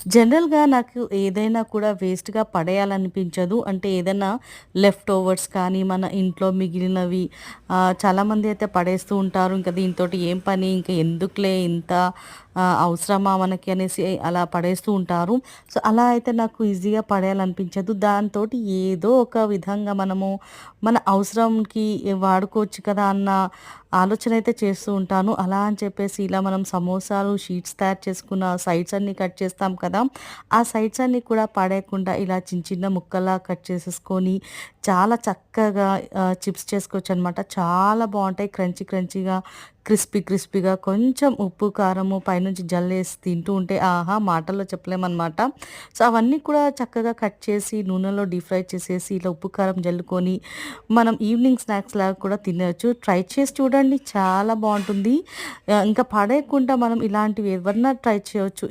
జనరల్‌గా నాకు ఏదైనా కూడా వేస్ట్‌గా పడేయాలనిపించదు. అంటే ఏదైనా లెఫ్ట్ ఓవర్స్ కానీ, మన ఇంట్లో మిగిలినవి చాలామంది అయితే పడేస్తూ ఉంటారు. ఇంక దీనితోటి ఏం పని, ఇంక ఎందుకులే ఇంత అవసరమా మనకి అనేసి అలా పడేస్తూ ఉంటారు. సో, అలా అయితే నాకు ఈజీగా పడేయాలనిపించదు. దాంతోటి ఏదో ఒక విధంగా మనము మన అవసరంకి వాడుకోవచ్చు కదా అన్న ఆలోచన అయితే చేస్తూ ఉంటాను. అలా అని చెప్పేసి ఇలా మనం సమోసాలు షీట్స్ తయారు చేసుకున్న సైడ్స్ అన్నీ కట్ చేస్తాం కదా! ఆ సైడ్స్ అన్నీ కూడా పడేయకుండా ఇలా చిన్న చిన్న ముక్కల్లా కట్ చేసేసుకొని చాలా చక్కగా చిప్స్ చేసుకోవచ్చనమాట. చాలా బావుంటాయి. క్రంచీ క్రంచీగా, క్రిస్పీ క్రిస్పీగా కొంచెం ఉప్పు, కారము పైనుంచి జల్లేసి తింటూ ఉంటే ఆహా! మాటల్లో చెప్పలేమనమాట. సో, అవన్నీ కూడా చక్కగా కట్ చేసి నూనెలో డీప్ ఫ్రై చేసేసి ఇలా ఉప్పు, కారం జల్లుకొని మనం ఈవినింగ్ స్నాక్స్ లాగా కూడా తినొచ్చు. ట్రై చేసి చూడండి చాలా బావుంటుంది. ఇంకా పడేయకుండా మనం ఇలాంటివి ఏవన్నా ట్రై చేయొచ్చు.